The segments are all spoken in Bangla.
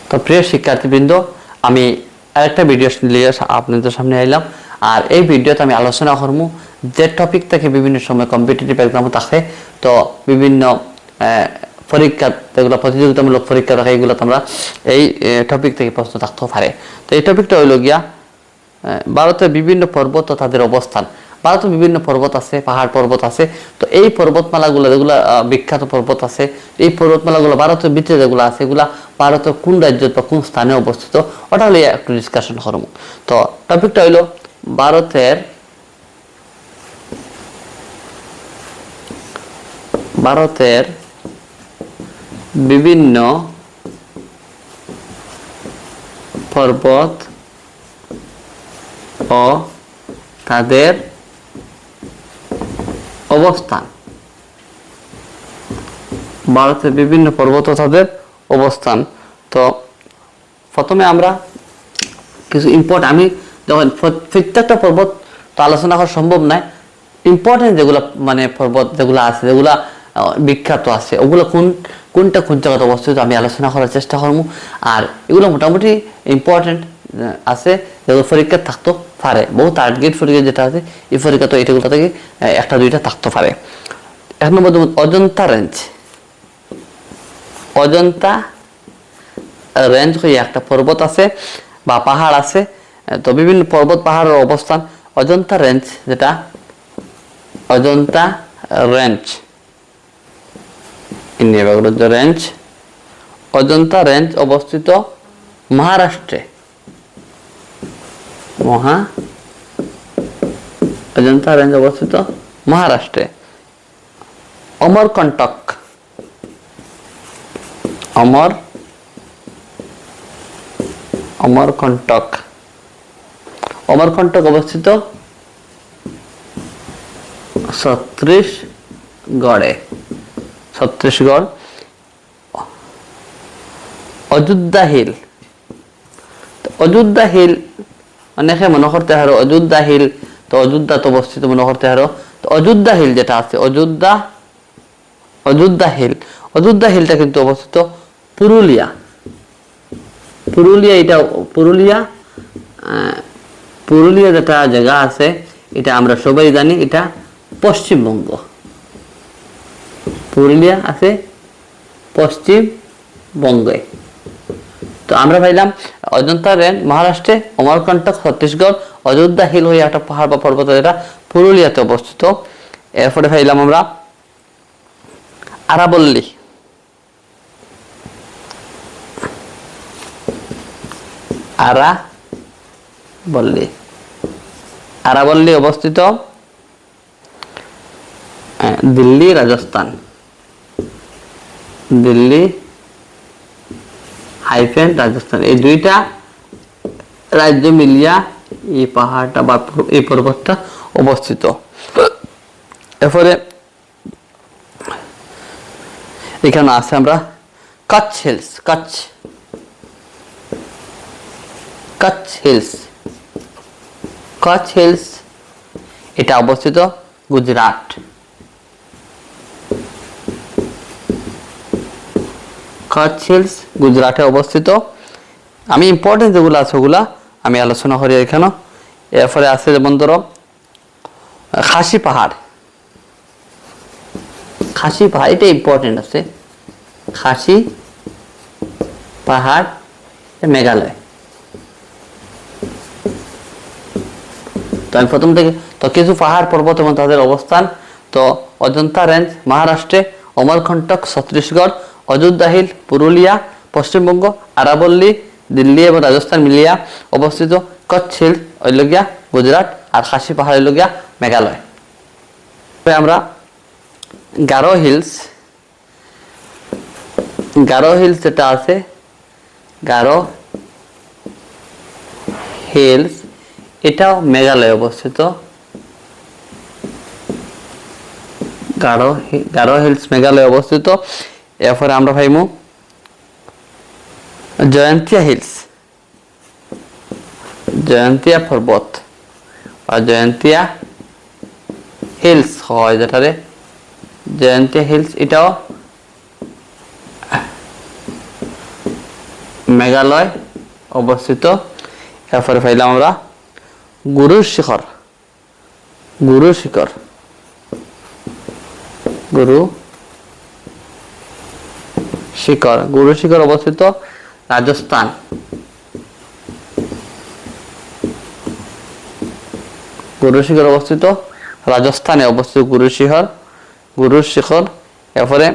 তো প্রিয় শিক্ষার্থীবৃন্দ, আমি আরেকটা ভিডিও নিয়ে আপনাদের সামনে আইলাম। আর এই ভিডিওতে আমি আলোচনা করবো যে টপিক থেকে বিভিন্ন সময় কম্পিটিটিভ এক্সামও থাকে। তো বিভিন্ন পরীক্ষা যেগুলো প্রতিযোগিতামূলক পরীক্ষা থাকে এগুলো তোমরা এই টপিক থেকে প্রশ্ন থাকতেও পারে। তো এই টপিকটা হইল গিয়া ভারতের বিভিন্ন পর্বত ও তাদের অবস্থান। ভারতে বিভিন্ন পর্বত আছে, পাহাড় পর্বত আছে। তো এই পর্বতমালাগুলো যেগুলো বিখ্যাত পর্বত আছে, এই পর্বতমালাগুলো ভারতের ভিতরে যেগুলো আছে এগুলা ভারতের কোন রাজ্য বা কোন স্থানে অবস্থিত, ওটা হলে একটু ডিসকাশন করবো। তো টপিকটা হইল ভারতের বিভিন্ন পর্বত ও তাদের অবস্থান। ভারতের বিভিন্ন পর্বত ও তাদের অবস্থান। তো প্রথমে আমরা কিছু আমি যখন প্রত্যেকটা পর্বত তো আলোচনা করা সম্ভব নয়, ইম্পর্টেন্ট যেগুলো মানে পর্বত যেগুলো আছে, যেগুলা বিখ্যাত আছে, ওগুলো কোনটা কোন জায়গাতে অবস্থিত আমি আলোচনা করার চেষ্টা করবো। আর এগুলো মোটামুটি ইম্পর্টেন্ট আছে, যেগুলো পরীক্ষা থাকতে পারে। বহু টার্গেট পরীক্ষা যেটা আছে এই পরীক্ষা তো এইগুলো থেকে একটা দুইটা থাকতে পারে। এক নম্বর অজন্তা রেঞ্জ। অজন্তা রেঞ্জ হয়ে একটা পর্বত আছে বা পাহাড় আছে। তো বিভিন্ন পর্বত পাহাড়ের অবস্থান অজন্তা রেঞ্জ, যেটা Ajanta range range Ajanta range অবস্থিত মহারাষ্ট্রে। অজন্তা রেঞ্জ অবস্থিত মহারাষ্ট্রে। অমরকন্টক অমরকন্টক অবস্থিত ছত্তিশগড়। অযোধ্যা হিল অনেকে মনে করতে হারো অযোধ্যা হিল, তো অযোধ্যা তো অবস্থিত মনে করতে হারো। তো অযোধ্যা হিল যেটা আছে অযোধ্যা হিলটা কিন্তু অবস্থিত পুরুলিয়া। পুরুলিয়া যেটা জায়গা আছে এটা আমরা সবাই জানি, এটা পশ্চিমবঙ্গ। পুরুলিয়া আছে পশ্চিমবঙ্গে। তো আমরা পাইলাম অজন্তা রেঞ্জ মহারাষ্ট্রে, অমরকন্টক ছত্তিশগড়, অযোধ্যা হিল হয়ে একটা পাহাড় বা পর্বত যেটা পুরুলিয়াতে অবস্থিত। এরপরে পাইলাম আমরা আরাবল্লী। আরাবল্লী অবস্থিত দিল্লি, রাজস্থান। রাজস্থান, এই দুইটা রাজ্য মিলিয়া এই পাহাড়টা বা এই পর্বতটা অবস্থিত। এরপরে এখানে আছে আমরা কচ্ছ হিলস, এটা অবস্থিত গুজরাট। কচ্ছ হিলস গুজরাটে অবস্থিত। আমি ইম্পর্টেন্ট যেগুলো আছে ওগুলা আমি আলোচনা করি এখানে। এরপরে আছে যেমন ধরো খাসি পাহাড়, এটা ইম্পর্টেন্ট আছে। খাসি পাহাড় মেঘালয়। তো আমি প্রথম থেকে তো কিছু পাহাড় পর্বত এবং তাদের অবস্থান। তো অজন্তা রেঞ্জ মহারাষ্ট্রে, অমরকন্টক ছত্তিশগড়, অযোধ্যা হিল পুরুলিয়া পশ্চিমবঙ্গ, আরাবল্লী দিল্লি এবং রাজস্থান মিলিয়া অবস্থিত, কচ্ছ হিল ঐলগিয়া গুজরাট, আর খাসি পাহাড় ঐলগিয়া মেঘালয়। আমরা গারো হিলস যেটা আছে, গারো হিলস এটাও মেঘালয়ে অবস্থিত। গারো হিলস মেঘালয়ে অবস্থিত। এরপরে আমরা পাইমু জয়ন্তিয়া পর্বত বা জয়ন্তিয়া হিলস হয় যেটারে জয়ন্তিয়া হিলস, এটাও মেঘালয় অবস্থিত। এরপরে পাইলাম আমরা গুরুর শিখর, গুরু শিখর, গুরু শিখর, গুরু শিখর অবস্থিত রাজস্থান। গুরু শিখর অবস্থিত রাজস্থানে অবস্থিত গুরু শিখর, গুরু শিখর। এরপরে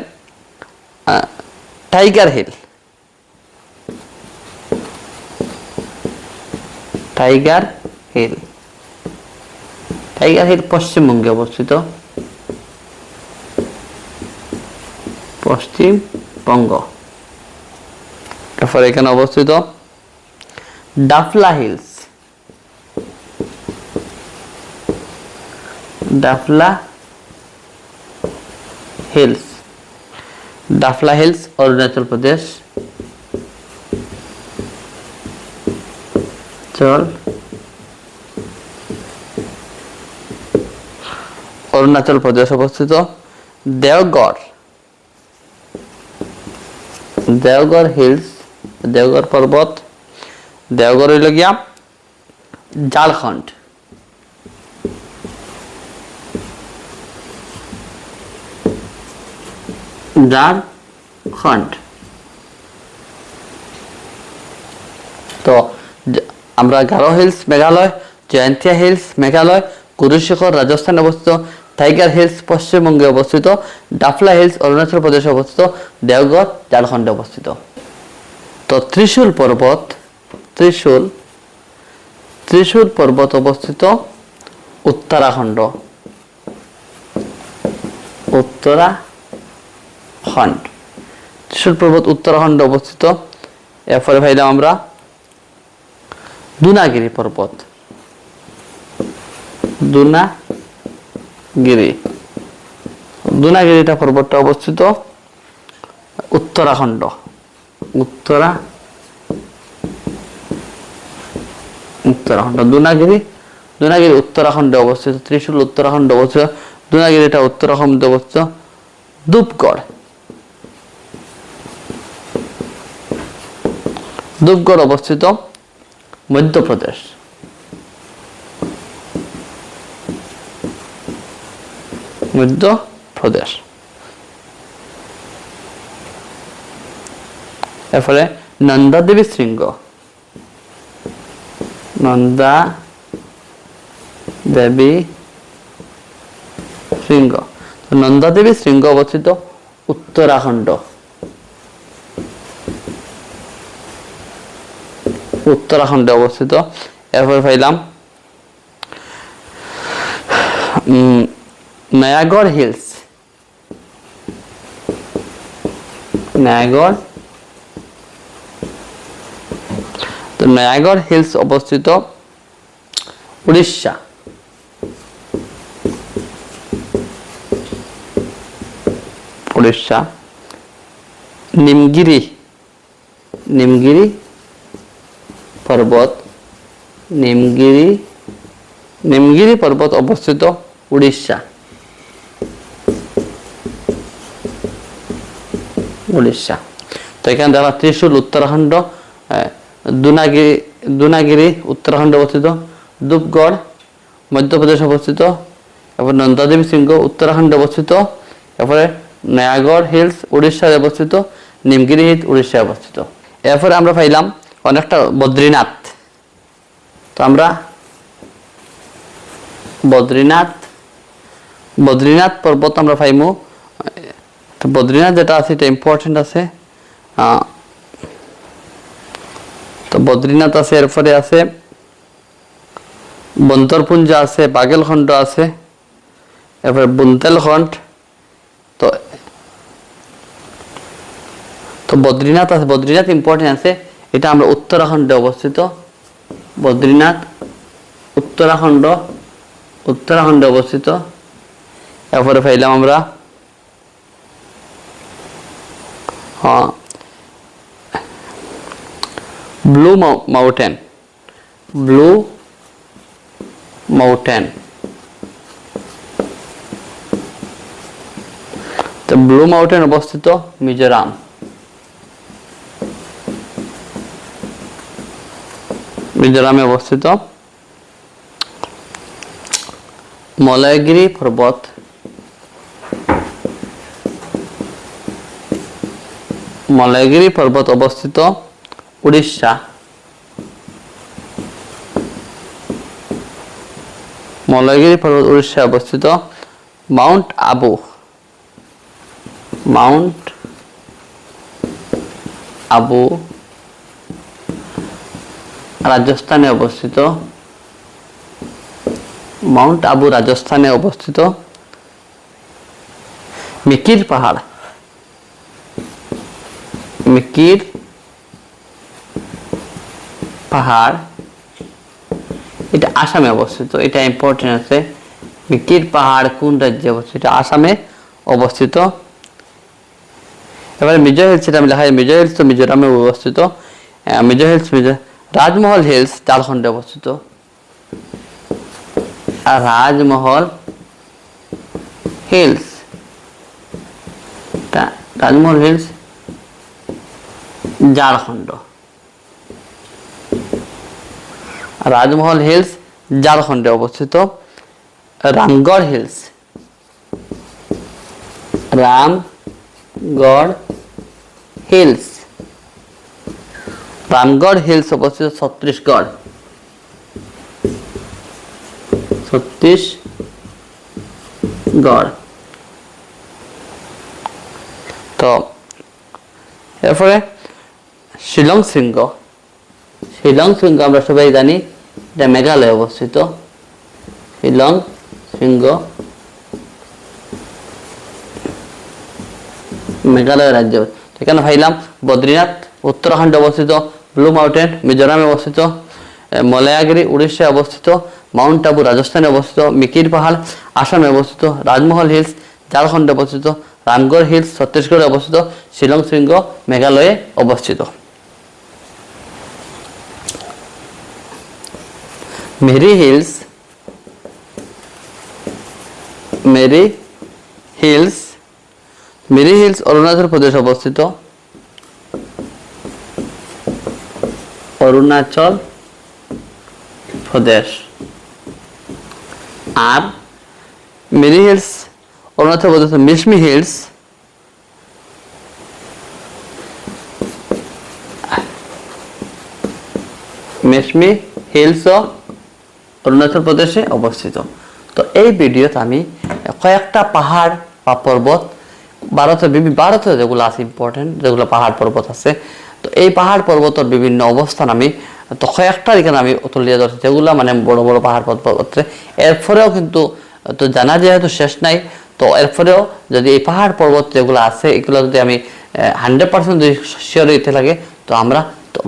Tiger hill, Tiger hill, Tiger hill পশ্চিমবঙ্গে অবস্থিত, পশ্চিমবঙ্গ। তারপরে এখানে অবস্থিত Dafla hills, Dafla hills, Dafla hills Arunachal Pradesh, Arunachal Pradesh অবস্থিত দেওগড়, দেওগড় হিলস, দেওগড় পর্বত, দেওগড় হইল গিয়া ঝাড়খণ্ড, ঝাড়খণ্ড। তো আমরা গারো হিলস মেঘালয়, জয়ন্তিয়া হিলস মেঘালয়, গুরু শিখর রাজস্থানে অবস্থিত, টাইগার হিলস পশ্চিমবঙ্গে অবস্থিত, ডাফলা হিলস অরুণাচল প্রদেশে অবস্থিত, দেওগড় ঝাড়খণ্ডে অবস্থিত। তো ত্রিশূল পর্বত, ত্রিশূল, ত্রিশূল পর্বত অবস্থিত উত্তরাখণ্ড, উত্তরাখণ্ড, ত্রিশূল পর্বত উত্তরাখণ্ডে অবস্থিত। এরপরে ভাইলাম আমরা দুনাগিরি পর্বত, দুনাগিরি, দুনাগিরিটা পর্বতটা অবস্থিত উত্তরাখণ্ড, উত্তরাখণ্ড, দুনাগিরি, দুনাগিরি উত্তরাখণ্ডে অবস্থিত, ত্রিশূল উত্তরাখণ্ডে অবস্থিত, দুনাগিরিটা উত্তরাখণ্ডে অবস্থিত। ধূপগড়, ধূপগড় অবস্থিত মধ্যপ্রদেশ, মধ্যপ্রদেশ। এরপরে নন্দা দেবী শৃঙ্গ, নন্দা দেবী শৃঙ্গ, নন্দা দেবী শৃঙ্গ অবস্থিত উত্তরাখণ্ড, উত্তরাখণ্ডে অবস্থিত। এরপর পাইলাম নায়াগড় হিলস, নায়াগড়, তো নায়াগড় হিলস অবস্থিত উড়িষ্যা, উড়িষ্যা। নিমগিরি, নিমগিরি পর্বত, নিমগিরি, নিমগিরি পর্বত অবস্থিত উড়িষ্যা, উড়িষ্যা। তো এখানে দেখা ত্রিশূল উত্তরাখণ্ড, দুনাগিরি, দুনাগিরি উত্তরাখণ্ডে অবস্থিত, ধূপগড় মধ্যপ্রদেশ অবস্থিত, এরপর নন্দাদেবী শৃঙ্গ উত্তরাখণ্ডে অবস্থিত, এরপরে নায়াগড় হিলস উড়িষ্যায় অবস্থিত, নিমগিরি হিলস উড়িষ্যায় অবস্থিত। এরপরে আমরা পাইলাম অনেকটা বদ্রীনাথ। তো আমরা বদ্রীনাথ, বদ্রীনাথ পর্বত আমরা পাইমু। তো বদ্রীনাথ যেটা আছে এটা ইম্পর্টেন্ট আছে। তো বদ্রীনাথ আছে, এরপরে আছে বন্তরপুঞ্জ আছে, বাগেলখণ্ড আছে, এরপরে বুন্দেলখণ্ড। তো তো বদ্রীনাথ আছে, বদ্রীনাথ ইম্পর্টেন্ট আছে, এটা আমরা উত্তরাখণ্ডে অবস্থিত, বদ্রীনাথ উত্তরাখণ্ড, উত্তরাখণ্ডে অবস্থিত। এরপরে পাইলাম আমরা ব্লু মাউন্টেন, ব্লু মাউন্টেন। তো ব্লু মাউন্টেন অবস্থিত মিজোরাম, মিজোরামে অবস্থিত। মলয়গিরি পর্বত অবস্থিত উড়িষ্যা। মলয়গিরি পর্বত উড়িষ্যায় অবস্থিত। মাউন্ট আবু রাজস্থানে অবস্থিত। মাউন্ট আবু রাজস্থানে অবস্থিত। মিকির পাহাড় এটা আসামে অবস্থিত। এটা ইম্পর্টেন্ট আছে। মিকির পাহাড় কোন রাজ্যে অবস্থিত? আসামে অবস্থিত। এবারে মিজো হিলস, এটা আমি লেখা যায় মিজো হিলস, তো মিজোরামে অবস্থিত। রাজমহল হিলস ঝাড়খণ্ডে অবস্থিত। রাজমহল হিলস ঝাড়খণ্ড। রাজমহল হিলস ঝাড়খণ্ডে অবস্থিত। রামগড় হিলস অবস্থিত ছত্তিশগড়। তো এরপরে শিলং শৃঙ্গ আমরা সবাই জানি, এটা মেঘালয়ে অবস্থিত। শিলং শৃঙ্গ মেঘালয় রাজ্য। এখানে ভাইলাম বদ্রীনাথ উত্তরাখণ্ডে অবস্থিত। ব্লু মাউন্টেন মিজোরামে অবস্থিত। মলয়াগিরি উড়িষ্যায় অবস্থিত। মাউন্ট আবু রাজস্থানে অবস্থিত। মিকির পাহাড় আসামে অবস্থিত। রাজমহল হিলস ঝাড়খণ্ডে অবস্থিত। রামগড় হিলস ছত্তিশগড়ে অবস্থিত। শিলং শৃঙ্গ মেঘালয়ে অবস্থিত। মেরি হিলস অরুণাচল প্রদেশে অবস্থিত। আর মেরি হিলস অরুণাচল প্রদেশ মিশমি হিলস অরুণাচল প্রদেশে অবস্থিত। তো এই ভিডিওতে আমি কয়েকটা পাহাড় বা পর্বত ভারতে যেগুলো আছে ইম্পর্টেন্ট, যেগুলো পাহাড় পর্বত আছে, তো এই পাহাড় পর্বতের বিভিন্ন অবস্থান আমি তো কয়েকটা এখানে আমি তুলিয়ে ধরছি, যেগুলো মানে বড় বড় পাহাড় পর্বত। এরপরেও কিন্তু তো জানা যেহেতু শেষ নাই, তো এরপরেও যদি এই পাহাড় পর্বত যেগুলো আছে এগুলো যদি আমি 100% যদি শিওর হইতে লাগে, তো আমরা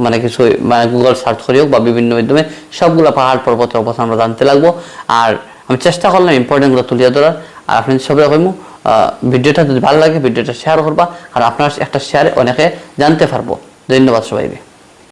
মানে কিছু মানে গুগল সার্চ করি হোক বা বিভিন্ন মাধ্যমে সবগুলো পাহাড় পর্বতের অবস্থা আমরা জানতে লাগবো। আর আমি চেষ্টা করলাম ইম্পর্টেন্টগুলো তুলিয়ে ধরার। আর আপনি সবাই কইমু ভিডিওটা যদি ভালো লাগে ভিডিওটা শেয়ার করবা, আর আপনার একটা শেয়ারে অনেকে জানতে পারবো। ধন্যবাদ সবাইকে।